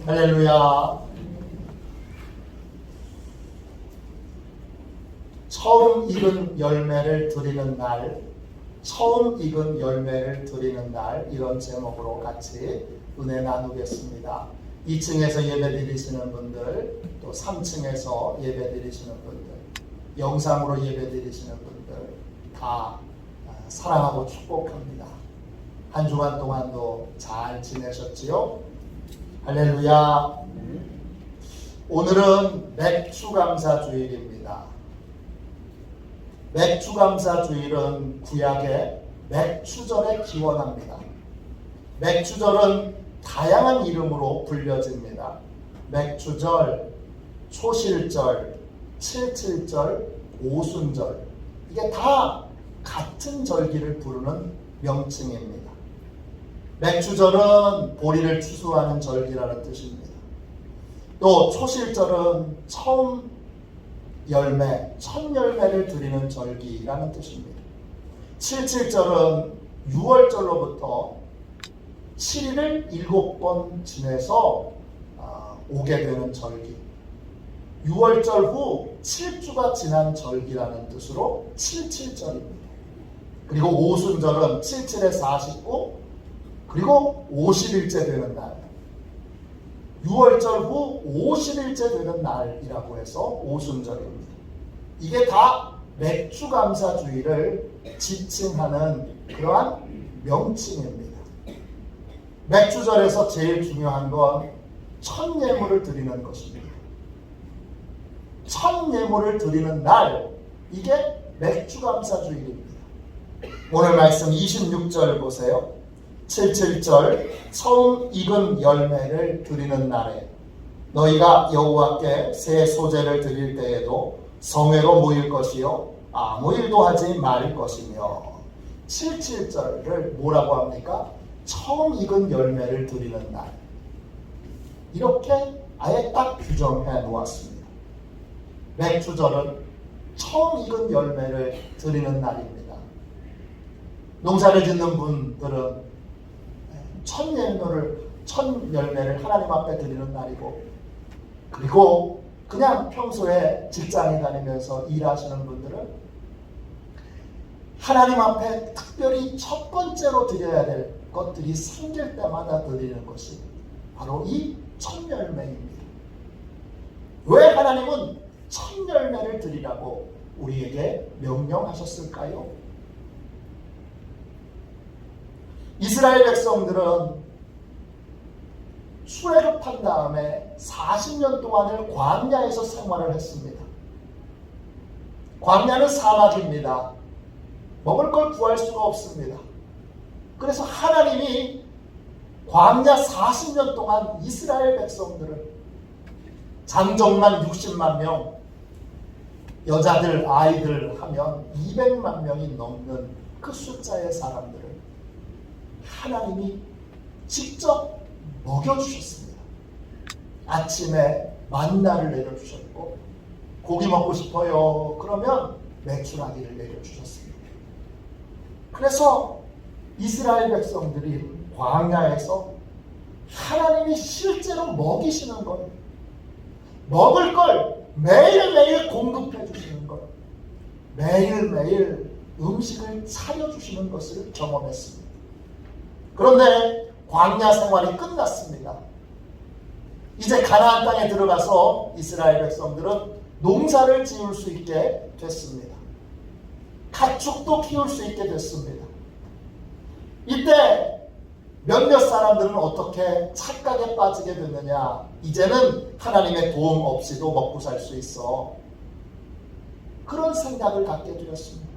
할렐루야. 처음 익은 열매를 드리는 날, 처음 익은 열매를 드리는 날, 이런 제목으로 같이 은혜 나누겠습니다. 2층에서 예배 드리시는 분들, 또 3층에서 예배 드리시는 분들, 영상으로 예배 드리시는 분들 다 사랑하고 축복합니다. 한 주간 동안도 잘 지내셨지요? 할렐루야. 오늘은 맥주감사주일입니다. 맥주감사주일은 구약의 맥추절에 기원합니다. 맥추절은 다양한 이름으로 불려집니다. 맥추절, 초실절, 칠칠절, 오순절, 이게 다 같은 절기를 부르는 명칭입니다. 맥추절은 보리를 추수하는 절기라는 뜻입니다. 또 초실절은 처음 열매, 첫 열매를 드리는 절기라는 뜻입니다. 칠칠절은 6월절로부터 7일을 7번 지내서 오게 되는 절기. 6월절 후 7주가 지난 절기라는 뜻으로 칠칠절입니다. 그리고 오순절은 77에 49, 그리고 50일째 되는 날. 6월절 후 50일째 되는 날이라고 해서 오순절입니다. 이게 다 맥주감사주의를 지칭하는 그러한 명칭입니다. 맥주절에서 제일 중요한 건 첫 예물을 드리는 것입니다. 첫 예물을 드리는 날, 이게 맥주감사주일입니다. 오늘 말씀 26절 보세요. 77절, 처음 익은 열매를 드리는 날에 너희가 여호와께 새 소재를 드릴 때에도 성회로 모일 것이요 아무 일도 하지 말을 것이며. 77절을 뭐라고 합니까? 처음 익은 열매를 드리는 날. 이렇게 아예 딱 규정해 놓았습니다. 맥주절은 처음 익은 열매를 드리는 날입니다. 농사를 짓는 분들은 첫 열매를 하나님 앞에 드리는 날이고, 그리고 그냥 평소에 직장에 다니면서 일하시는 분들은 하나님 앞에 특별히 첫 번째로 드려야 될 것들이 생길 때마다 드리는 것이 바로 이 첫 열매입니다. 왜 하나님은 첫 열매를 드리라고 우리에게 명령하셨을까요? 이스라엘 백성들은 출애굽한 다음에 40년 동안을 광야에서 생활을 했습니다. 광야는 사막입니다. 먹을 걸 구할 수가 없습니다. 그래서 하나님이 광야 40년 동안 이스라엘 백성들을, 장정만 60만 명, 여자들, 아이들 하면 200만 명이 넘는 그 숫자의 사람들을 하나님이 직접 먹여주셨습니다. 아침에 만나를 내려주셨고, 고기 먹고 싶어요 그러면 메추라기를 내려주셨습니다. 그래서 이스라엘 백성들이 광야에서 하나님이 실제로 먹이시는 것, 먹을 걸 매일매일 공급해 주시는 것, 매일매일 음식을 차려주시는 것을 경험했습니다. 그런데 광야 생활이 끝났습니다. 이제 가나안 땅에 들어가서 이스라엘 백성들은 농사를 지을 수 있게 됐습니다. 가축도 키울 수 있게 됐습니다. 이때 몇몇 사람들은 어떻게 착각에 빠지게 됐느냐. 이제는 하나님의 도움 없이도 먹고 살 수 있어. 그런 생각을 갖게 되었습니다.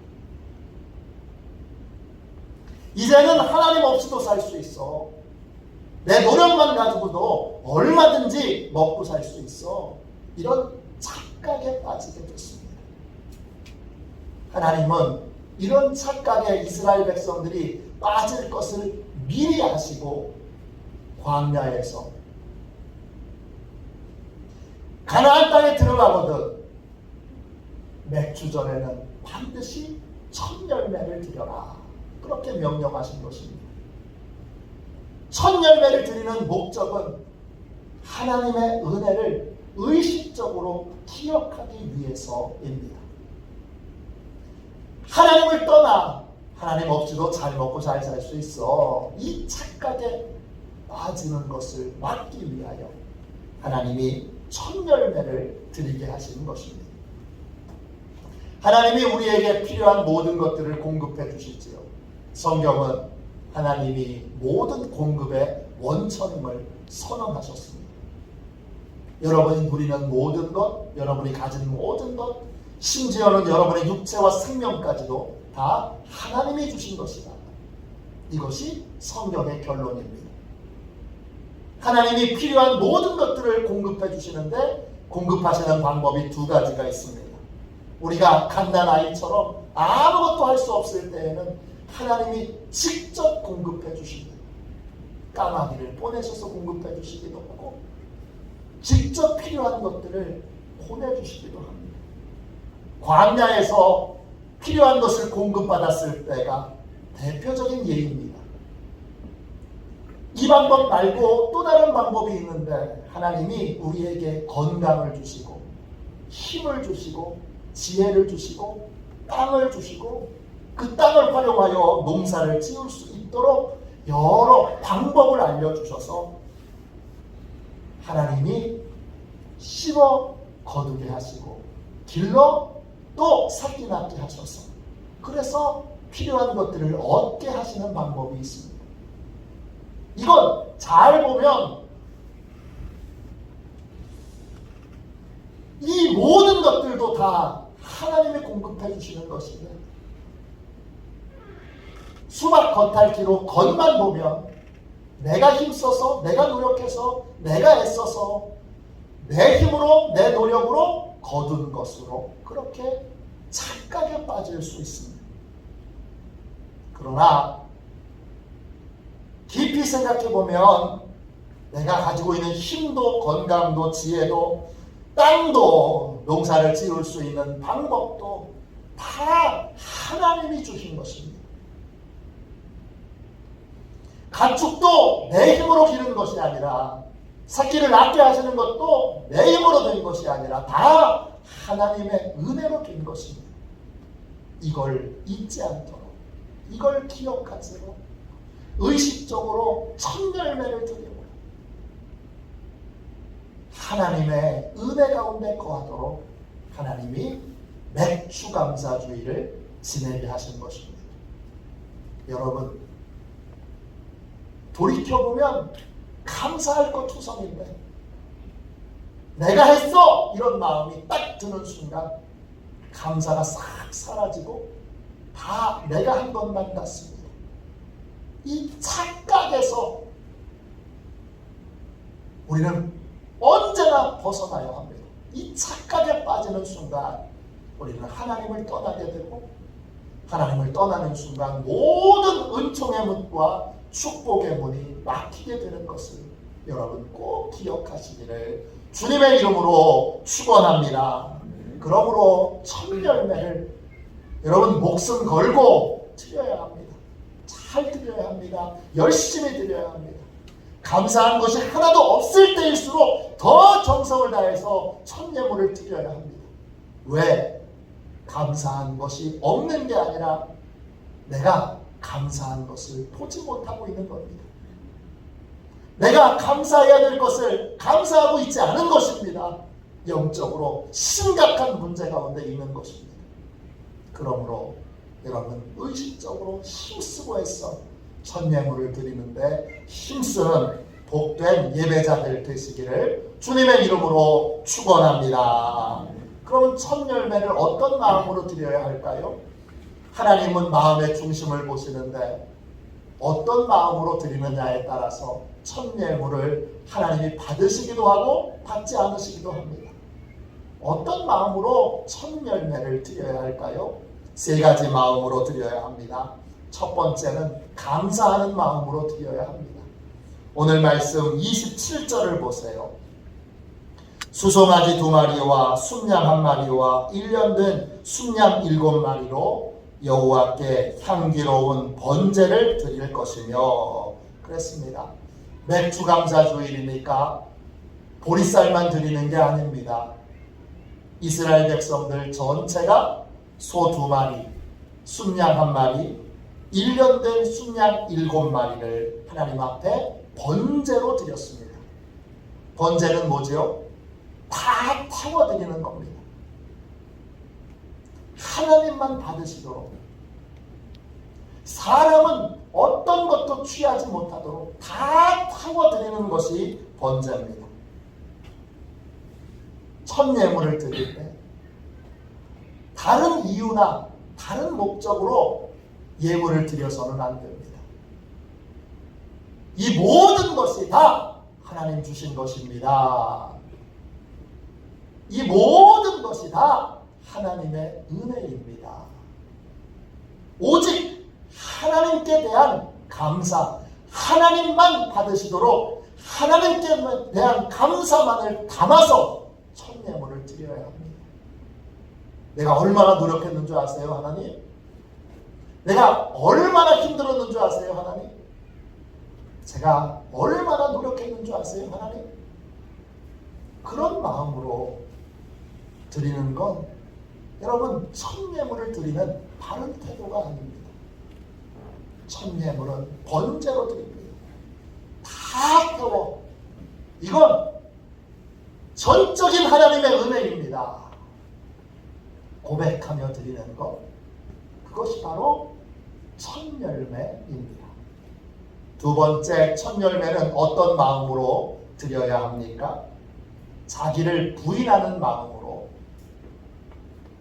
이제는 하나님 없이도 살 수 있어. 내 노력만 가지고도 얼마든지 먹고 살 수 있어. 이런 착각에 빠지게 됐습니다. 하나님은 이런 착각에 이스라엘 백성들이 빠질 것을 미리 아시고 광야에서 가나안 땅에 들어가거든 맥주절에는 반드시 첫 열매를 드려라, 그렇게 명령하신 것입니다. 첫 열매를 드리는 목적은 하나님의 은혜를 의식적으로 기억하기 위해서입니다. 하나님을 떠나 하나님 없이도 잘 먹고 잘 살 수 있어. 이 착각에 빠지는 것을 막기 위하여 하나님이 첫 열매를 드리게 하시는 것입니다. 하나님이 우리에게 필요한 모든 것들을 공급해 주시지요. 성경은 하나님이 모든 공급의 원천임을 선언하셨습니다. 여러분이 누리는 모든 것, 여러분이 가진 모든 것, 심지어는 여러분의 육체와 생명까지도 다 하나님이 주신 것이다. 이것이 성경의 결론입니다. 하나님이 필요한 모든 것들을 공급해 주시는데 공급하시는 방법이 두 가지가 있습니다. 우리가 갓난아이처럼 아무것도 할 수 없을 때에는 하나님이 직접 공급해 주십니다. 까마귀를 보내셔서 공급해 주시기도 하고 직접 필요한 것들을 보내주시기도 합니다. 광야에서 필요한 것을 공급받았을 때가 대표적인 예입니다. 이 방법 말고 또 다른 방법이 있는데 하나님이 우리에게 건강을 주시고 힘을 주시고 지혜를 주시고 땅을 주시고 그 땅을 활용하여 농사를 지을 수 있도록 여러 방법을 알려주셔서 하나님이 심어 거두게 하시고 길러 또 삭기 낳게 하셔서 그래서 필요한 것들을 얻게 하시는 방법이 있습니다. 이건 잘 보면 이 모든 것들도 다 하나님이 공급해 주시는 것인데 수박 겉핥기로 겉만 보면 내가 힘써서 내가 노력해서 내가 애써서 내 힘으로 내 노력으로 거둔 것으로 그렇게 착각에 빠질 수 있습니다. 그러나 깊이 생각해 보면 내가 가지고 있는 힘도 건강도 지혜도 땅도 농사를 지을 수 있는 방법도 다 하나님이 주신 것입니다. 가축도 내 힘으로 기른 것이 아니라 새끼를 낳게 하시는 것도 내 힘으로 된 것이 아니라 다 하나님의 은혜로 된 것입니다. 이걸 잊지 않도록 이걸 기억하시고 의식적으로 첫 열매를 드리고 하나님의 은혜 가운데 거하도록 하나님이 맥추감사주의를 지내게 하신 것입니다. 여러분 돌이켜보면 감사할 것 투성인데 내가 했어! 이런 마음이 딱 드는 순간 감사가 싹 사라지고 다 내가 한 것만 같습니다. 이 착각에서 우리는 언제나 벗어나야 합니다. 이 착각에 빠지는 순간 우리는 하나님을 떠나게 되고 하나님을 떠나는 순간 모든 은총의 문과 축복의 문이 막히게 되는 것을 여러분 꼭 기억하시기를 주님의 이름으로 축원합니다. 그러므로 첫 열매를 여러분 목숨 걸고 드려야 합니다. 잘 드려야 합니다. 열심히 드려야 합니다. 감사한 것이 하나도 없을 때일수록 더 정성을 다해서 첫 예물을 드려야 합니다. 왜? 감사한 것이 없는 게 아니라 내가 감사한 것을 보지 못하고 있는 겁니다. 내가 감사해야 될 것을 감사하고 있지 않은 것입니다. 영적으로 심각한 문제 가운데 있는 것입니다. 그러므로 여러분 의식적으로 힘쓰고 해서 첫 예물을 드리는데 힘쓰는 복된 예배자들 되시기를 주님의 이름으로 축원합니다. 그럼 첫 열매를 어떤 마음으로 드려야 할까요? 하나님은 마음의 중심을 보시는데 어떤 마음으로 드리느냐에 따라서 첫 예물을 하나님이 받으시기도 하고 받지 않으시기도 합니다. 어떤 마음으로 첫 열매를 드려야 할까요? 세 가지 마음으로 드려야 합니다. 첫 번째는 감사하는 마음으로 드려야 합니다. 오늘 말씀 27절을 보세요. 수송아지 2마리와 순양 1마리와 1년 된 순양 7마리로 여호와께 향기로운 번제를 드릴 것이며 그랬습니다. 맥추감사주일이니까 보리쌀만 드리는 게 아닙니다. 이스라엘 백성들 전체가 소 2마리, 순양 1마리, 1년 된 순양 7마리를 하나님 앞에 번제로 드렸습니다. 번제는 뭐죠? 다 태워드리는 겁니다. 하나님만 받으시도록, 사람은 어떤 것도 취하지 못하도록 다 태워드리는 것이 번제입니다. 첫 예물을 드릴 때 다른 이유나 다른 목적으로 예물을 드려서는 안 됩니다. 이 모든 것이 다 하나님 주신 것입니다. 이 모든 것이 다 하나님의 은혜입니다. 오직 하나님께 대한 감사, 하나님만 받으시도록 하나님께 대한 감사만을 담아서 첫 예물을 드려야 합니다. 내가 얼마나 노력했는 줄 아세요, 하나님? 내가 얼마나 힘들었는 줄 아세요, 하나님? 제가 얼마나 노력했는 줄 아세요, 하나님? 그런 마음으로 드리는 건 여러분 첫 예물을 드리는 바른 태도가 아닙니다. 첫 예물은 번제로 드립니다. 다 태워. 이건 전적인 하나님의 은혜입니다. 고백하며 드리는 것, 그것이 바로 첫 열매입니다. 두 번째, 첫 열매는 어떤 마음으로 드려야 합니까? 자기를 부인하는 마음으로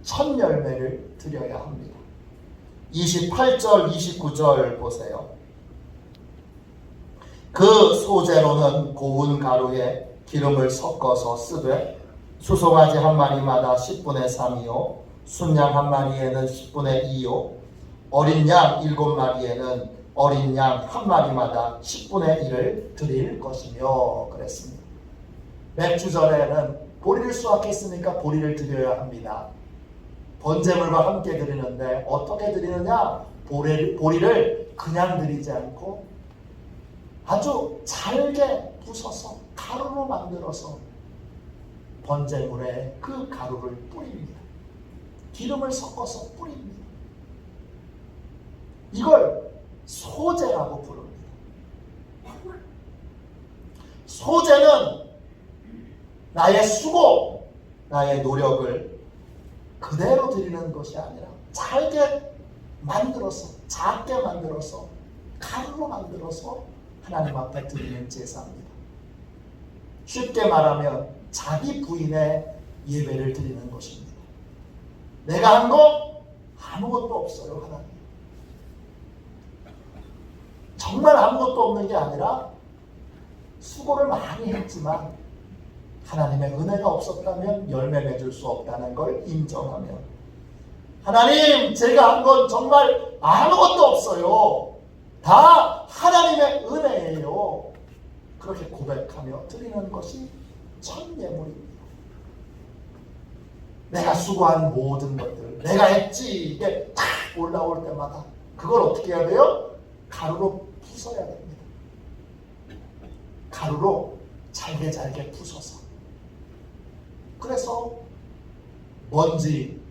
첫 열매를 드려야 합니다. 28절, 29절 보세요. 그 소재로는 고운 가루에 기름을 섞어서 쓰되 수송아지 한 마리마다 10분의 3이요 순양 한 마리에는 10분의 2요 어린 양 7마리에는 어린 양 한 마리마다 10분의 1을 드릴 것이며 그랬습니다. 맥주절에는 보리를 수확했으니까 보리를 드려야 합니다. 번제물과 함께 드리는데 어떻게 드리느냐? 보리를 그냥 드리지 않고 아주 잘게 부숴서 가루로 만들어서 번제물에 그 가루를 뿌립니다. 기름을 섞어서 뿌립니다. 이걸 소제라고 부릅니다. 소제는 나의 수고, 나의 노력을 그대로 드리는 것이 아니라 잘게 만들어서, 작게 만들어서, 가루로 만들어서 하나님 앞에 드리는 제사입니다. 쉽게 말하면 자기 부인의 예배를 드리는 것입니다. 내가 한 거 아무것도 없어요, 하나님. 정말 아무것도 없는 게 아니라 수고를 많이 했지만 하나님의 은혜가 없었다면 열매 맺을 수 없다는 걸 인정하며 하나님, 제가 한 건 정말 아무것도 없어요. 다 하나님의 은혜예요. 그렇게 고백하며 드리는 것이 첫 예물입니다. 내가 수고한 모든 것들, 내가 했지, 이게 탁 올라올 때마다 그걸 어떻게 해야 돼요? 가루로 부숴야 됩니다. 가루로 잘게 부숴서. 그래서 먼지,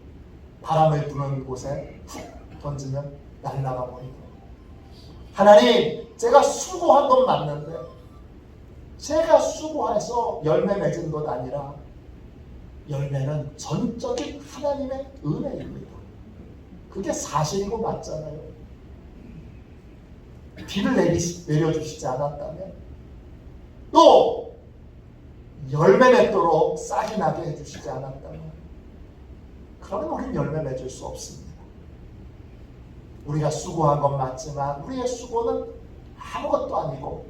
바람을 부는 곳에 훅 던지면 날아가 버리고, 하나님, 제가 수고한 건 맞는데 제가 수고해서 열매 맺은 것 아니라 열매는 전적인 하나님의 은혜입니다. 그게 사실이고 맞잖아요. 비를 내려주시지 않았다면, 또 열매 맺도록 싹이 나게 해주시지 않았다면, 그러면 우리는 열매 맺을 수 없습니다. 우리가 수고한 건 맞지만 우리의 수고는 아무것도 아니고,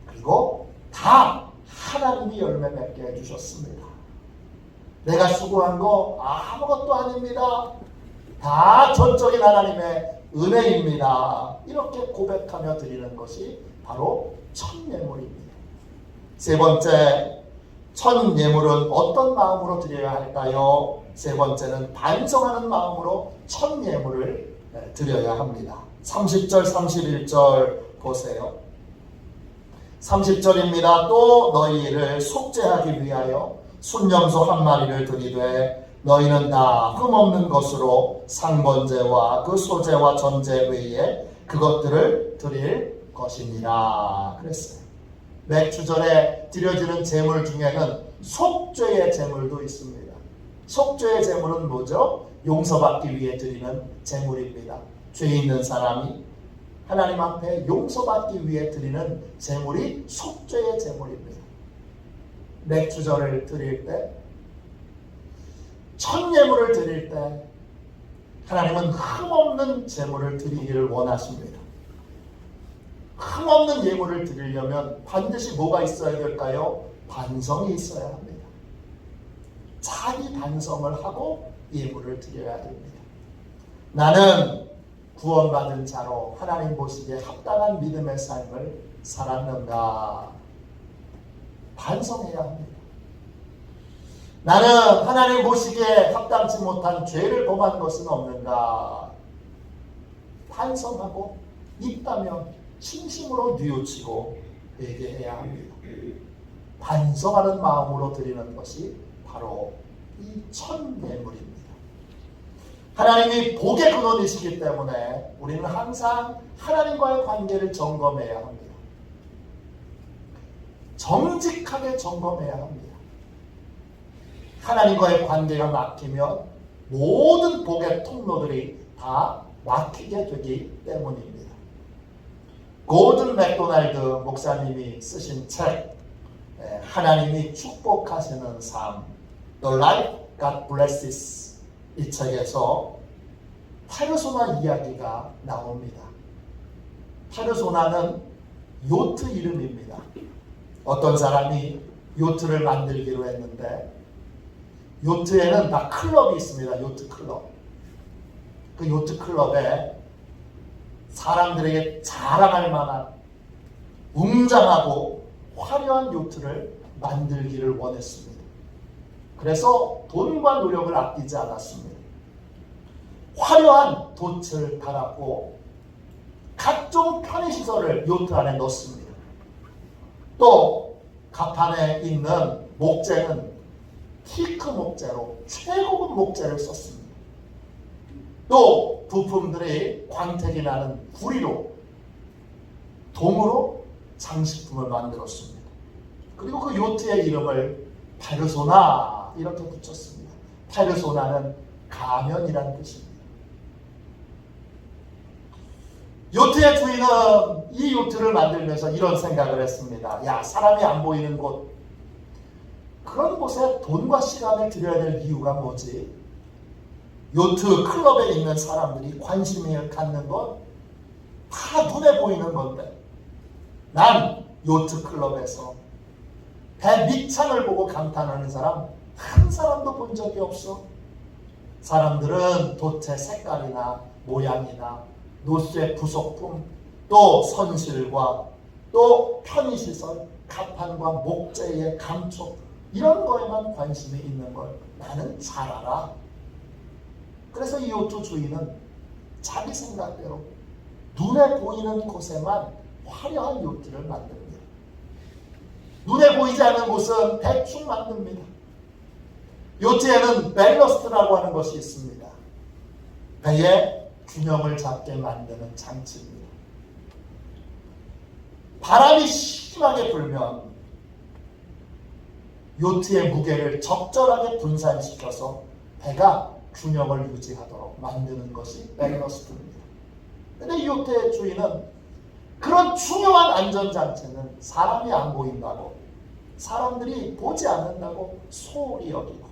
그리고 다 하나님이 열매 맺게 해주셨습니다. 내가 수고한 거 아무것도 아닙니다. 다 전적인 하나님의 은혜입니다. 이렇게 고백하며 드리는 것이 바로 첫 예물입니다. 세 번째, 첫 예물은 어떤 마음으로 드려야 할까요? 세 번째는 반성하는 마음으로 첫 예물을 드려야 합니다. 30절, 31절 보세요. 30절입니다. 또 너희를 속죄하기 위하여 순염소 한 마리를 드리되 너희는 다 흠없는 것으로 상번제와 그 소제와 전제 외에 그것들을 드릴 것이니라 그랬어요. 맥주절에 드려지는 제물 중에는 속죄의 제물도 있습니다. 속죄의 제물은 뭐죠? 용서받기 위해 드리는 제물입니다. 죄 있는 사람이 하나님 앞에 용서받기 위해 드리는 제물이 속죄의 제물입니다. 맥주절을 드릴 때, 첫 예물을 드릴 때 하나님은 흠없는 제물을 드리기를 원하십니다. 흠없는 예물을 드리려면 반드시 뭐가 있어야 될까요? 반성이 있어야 합니다. 자기 반성을 하고 예물을 드려야 됩니다. 나는 구원받은 자로 하나님 보시기에 합당한 믿음의 삶을 살았는가? 반성해야 합니다. 나는 하나님 보시기에 합당치 못한 죄를 범한 것은 없는가? 반성하고 있다면 진심으로 뉘우치고 회개해야 합니다. 반성하는 마음으로 드리는 것이 바로 이 첫 예물입니다. 하나님이 복의 근원이시기 때문에 우리는 항상 하나님과의 관계를 점검해야 합니다. 정직하게 점검해야 합니다. 하나님과의 관계가 막히면 모든 복의 통로들이 다 막히게 되기 때문입니다. 고든 맥도날드 목사님이 쓰신 책 하나님이 축복하시는 삶 The Life God Blesses 이 책에서 페르소나 이야기가 나옵니다. 페르소나는 요트 이름입니다. 어떤 사람이 요트를 만들기로 했는데 요트에는 다 클럽이 있습니다. 요트 클럽. 그 요트 클럽에 사람들에게 자랑할 만한 웅장하고 화려한 요트를 만들기를 원했습니다. 그래서 돈과 노력을 아끼지 않았습니다. 화려한 돛을 달았고 각종 편의시설을 요트 안에 넣습니다. 또 갑판에 있는 목재는 티크 목재로 최고급 목재를 썼습니다. 또 부품들이 광택이 나는 구리로 동으로 장식품을 만들었습니다. 그리고 그 요트의 이름을 페르소나 이렇게 붙였습니다. 페르소나는 가면이라는 뜻입니다. 요트의 주인은 이 요트를 만들면서 이런 생각을 했습니다. 야, 사람이 안 보이는 곳, 그런 곳에 돈과 시간을 들여야 될 이유가 뭐지? 요트 클럽에 있는 사람들이 관심을 갖는 건 다 눈에 보이는 건데 난 요트 클럽에서 배 밑창을 보고 감탄하는 사람 한 사람도 본 적이 없어. 사람들은 돛의 색깔이나 모양이나 노쇠 부속품, 또 선실과 또 편의시설, 갑판과 목재의 감촉 이런 거에만 관심이 있는 걸 나는 잘 알아. 그래서 이 요트 주인은 자기 생각대로 눈에 보이는 곳에만 화려한 요트를 만듭니다. 눈에 보이지 않는 곳은 대충 만듭니다. 요트에는 밸러스트라고 하는 것이 있습니다. 배의 균형을 잡게 만드는 장치입니다. 바람이 심하게 불면 요트의 무게를 적절하게 분산시켜서 배가 균형을 유지하도록 만드는 것이 밸러스트입니다. 근데 이 요트의 주인은 그런 중요한 안전장치는 사람이 안 보인다고, 사람들이 보지 않는다고 소홀히 여기고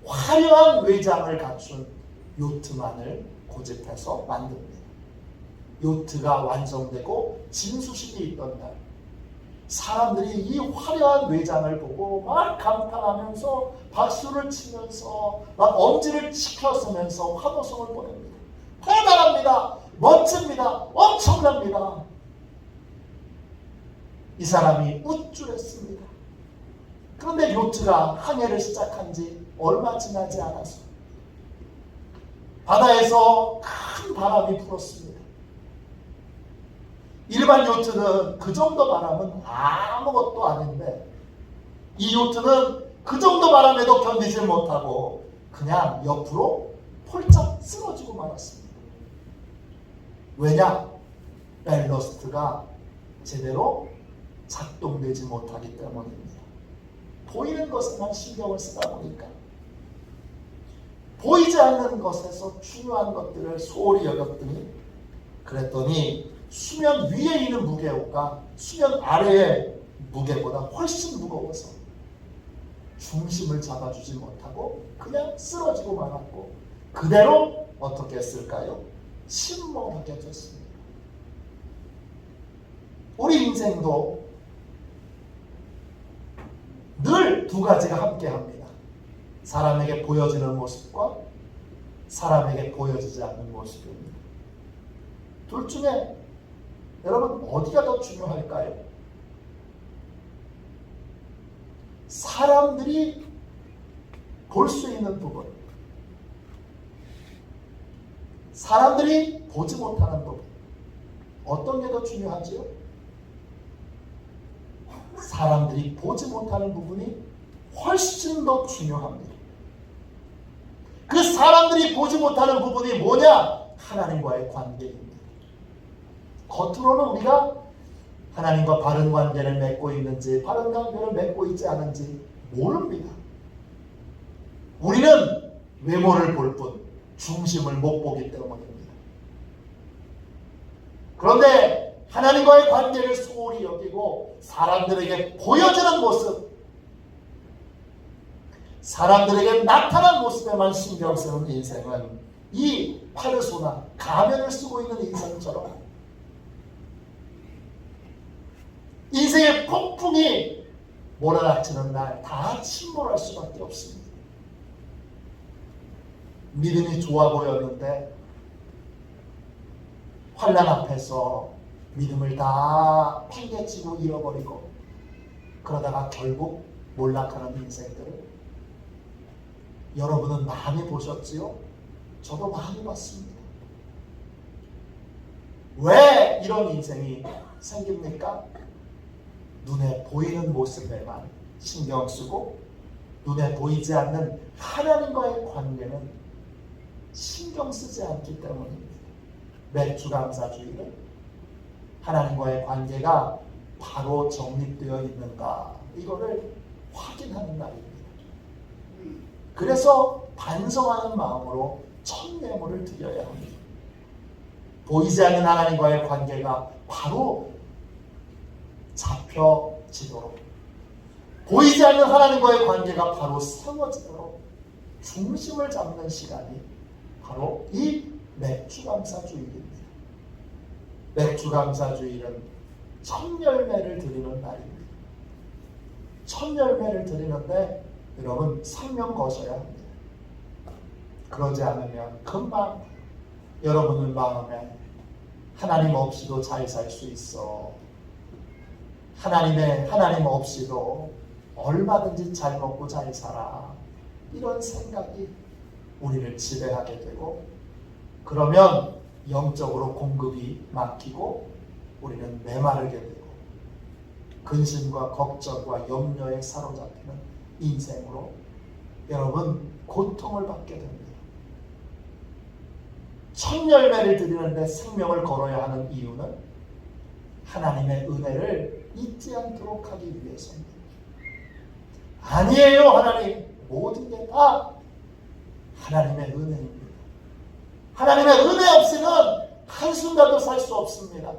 화려한 외장을 갖춘 요트만을 고집해서 만듭니다. 요트가 완성되고 진수식이 있던 날 사람들이 이 화려한 외장을 보고 막 감탄하면서 박수를 치면서 막 엄지를 치켜쓰면서 환호성을 보냅니다. 대단합니다. 멋집니다. 엄청납니다. 이 사람이 우쭐했습니다. 그런데 요트가 항해를 시작한 지 얼마 지나지 않아서 바다에서 큰 바람이 불었습니다. 일반 요트는 그 정도 바람은 아무것도 아닌데 이 요트는 그 정도 바람에도 견디지 못하고 그냥 옆으로 폴짝 쓰러지고 말았습니다. 왜냐? 밸러스트가 제대로 작동되지 못하기 때문입니다. 보이는 것에만 신경을 쓰다 보니까 보이지 않는 것에서 중요한 것들을 소홀히 여겼더니 그랬더니 수면 위에 있는 무게가 수면 아래의 무게보다 훨씬 무거워서 중심을 잡아주지 못하고 그냥 쓰러지고 말았고 그대로 어떻게 했을까요? 침몰하게 됐습니다. 우리 인생도 늘 두 가지가 함께합니다. 사람에게 보여지는 모습과 사람에게 보여지지 않는 모습입니다. 둘 중에 여러분 어디가 더 중요할까요? 사람들이 볼 수 있는 부분, 사람들이 보지 못하는 부분, 어떤 게 더 중요하지요? 사람들이 보지 못하는 부분이 훨씬 더 중요합니다. 그 사람들이 보지 못하는 부분이 뭐냐? 하나님과의 관계입니다. 겉으로는 우리가 하나님과 바른 관계를 맺고 있는지 바른 관계를 맺고 있지 않은지 모릅니다. 우리는 외모를 볼 뿐 중심을 못 보기 때문입니다. 그런데 하나님과의 관계를 소홀히 여기고 사람들에게 보여지는 모습, 사람들에게 나타난 모습에만 신경 쓰는 인생은 이 파르소나 가면을 쓰고 있는 인생처럼 인생의 폭풍이 몰아닥치는 날 다 침몰할 수밖에 없습니다. 믿음이 좋아 보였는데 환난 앞에서 믿음을 다 팽개치고 잃어버리고 그러다가 결국 몰락하는 인생들을 여러분은 많이 보셨지요? 저도 많이 봤습니다. 왜 이런 인생이 생깁니까? 눈에 보이는 모습에만 신경 쓰고 눈에 보이지 않는 하나님과의 관계는 신경 쓰지 않기 때문입니다. 맥주감사주의는 하나님과의 관계가 바로 정립되어 있는가 이거를 확인하는 날입니다. 그래서 반성하는 마음으로 첫 예물을 드려야 합니다. 보이지 않는 하나님과의 관계가 바로 잡혀지도록, 보이지 않는 하나님과의 관계가 바로 세워지도록 중심을 잡는 시간이 바로 이 맥주감사주일입니다. 맥주감사주일은 첫 열매를 드리는 날입니다. 첫 열매를 드리는데 여러분 생명 거셔야 합니다. 그러지 않으면 금방 여러분의 마음에 하나님 없이도 잘 살 수 있어, 하나님 없이도 얼마든지 잘 먹고 잘 살아, 이런 생각이 우리를 지배하게 되고 그러면 영적으로 공급이 막히고 우리는 메마르게 되고 근심과 걱정과 염려에 사로잡히는 인생으로 여러분 고통을 받게 됩니다. 첫 열매를 드리는데 생명을 걸어야 하는 이유는 하나님의 은혜를 잊지 않도록 하기 위해서입니다. 아니에요, 하나님. 모든 게 다 하나님의 은혜입니다. 하나님의 은혜 없이는 한순간도 살 수 없습니다.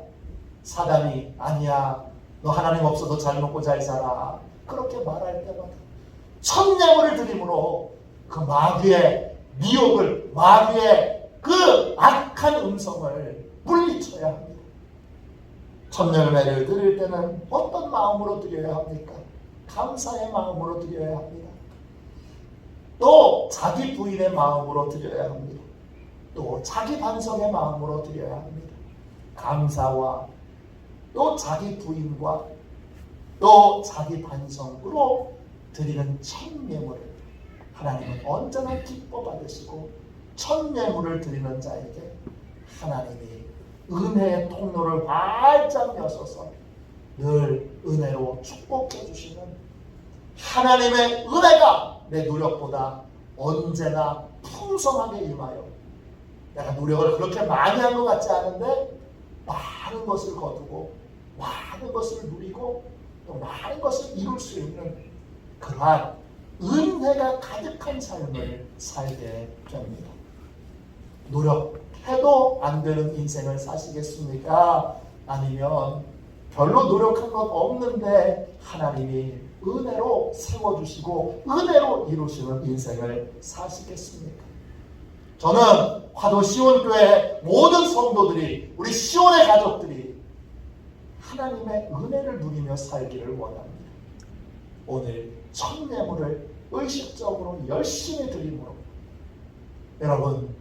사단이 아니야, 너 하나님 없어도 잘 먹고 잘 살아, 그렇게 말할 때마다 첫 예물을 드림으로 그 마귀의 미혹을, 마귀의 그 악한 음성을 물리쳐야 합니다. 첫 열매를 드릴 때는 어떤 마음으로 드려야 합니까? 감사의 마음으로 드려야 합니다. 또 자기 부인의 마음으로 드려야 합니다. 또 자기 반성의 마음으로 드려야 합니다. 감사와 또 자기 부인과 또 자기 반성으로 드리는 첫 예물을 하나님은 언제나 기뻐 받으시고 첫 예물을 드리는 자에게 하나님이 은혜의 통로를 활짝 여셔서 늘 은혜로 축복해 주시는 하나님의 은혜가 내 노력보다 언제나 풍성하게 임하여 내가 노력을 그렇게 많이 한 것 같지 않은데 많은 것을 거두고 많은 것을 누리고 또 많은 것을 이룰 수 있는 그러한 은혜가 가득한 삶을 살게 됩니다. 노력해도 안 되는 인생을 사시겠습니까? 아니면 별로 노력한 것 없는데 하나님이 은혜로 세워주시고 은혜로 이루시는 인생을 사시겠습니까? 저는 화도 시온교회 모든 성도들이, 우리 시온의 가족들이 하나님의 은혜를 누리며 살기를 원합니다. 오늘 첫 예물을 의식적으로 열심히 드림으로 여러분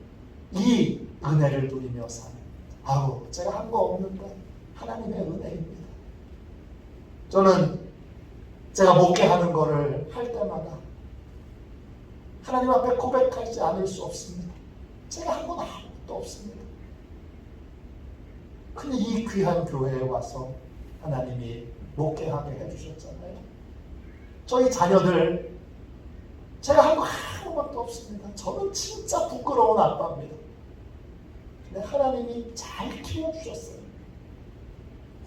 이 은혜를 누리며 사는, 아우 제가 한 거 없는데 하나님의 은혜입니다. 저는 제가 목회하는 거를 할 때마다 하나님 앞에 고백하지 않을 수 없습니다. 제가 한 건 아무것도 없습니다. 근데 이 귀한 교회에 와서 하나님이 목회하게 해주셨잖아요. 저희 자녀들 제가 한 거 아무것도 없습니다. 저는 진짜 부끄러운 아빠입니다. 근데 하나님이 잘 키워주셨어요.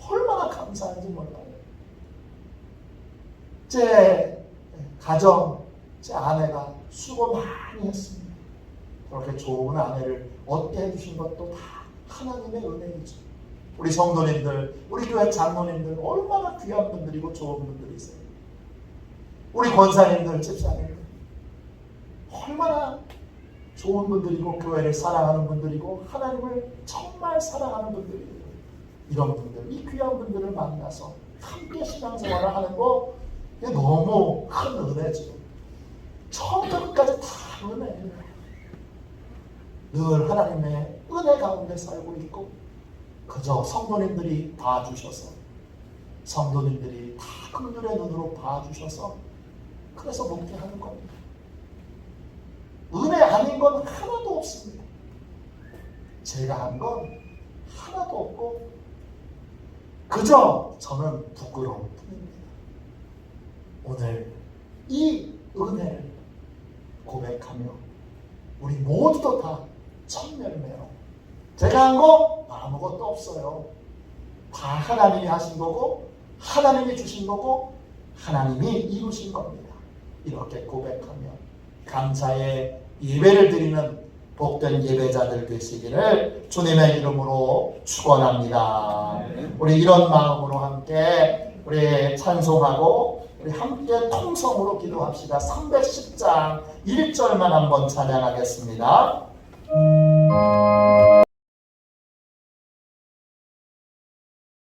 얼마나 감사한지 몰라요. 제 가정, 제 아내가 수고 많이 했습니다. 그렇게 좋은 아내를 얻게 해주신 것도 다 하나님의 은혜이죠. 우리 성도님들, 우리 교회 장로님들 얼마나 귀한 분들이고 좋은 분들이세요. 우리 권사님들, 집사님들 얼마나 좋은 분들이고 교회를 사랑하는 분들이고 하나님을 정말 사랑하는 분들이에요. 이런 분들, 이 귀한 분들을 만나서 함께 신앙생활을 하는 거 이게 너무 큰 은혜죠. 처음부터 끝까지 다 은혜예요. 늘 하나님의 은혜 가운데 살고 있고 그저 성도님들이 봐주셔서, 성도님들이 다 긍휼의 눈으로 봐주셔서 그래서 목회하는 겁니다. 은혜 아닌 건 하나도 없습니다. 제가 한 건 하나도 없고 그저 저는 부끄러울 뿐입니다. 오늘 이 은혜를 고백하며 우리 모두도 다 천멸매로, 제가 한 거 아무것도 없어요. 다 하나님이 하신 거고 하나님이 주신 거고 하나님이 이루신 겁니다. 이렇게 고백하며 감사의 예배를 드리는 복된 예배자들 되시기를 주님의 이름으로 축원합니다. 우리 이런 마음으로 함께 우리 찬송하고 우리 함께 통성으로 기도합시다. 310장 1절만 한번 찬양하겠습니다.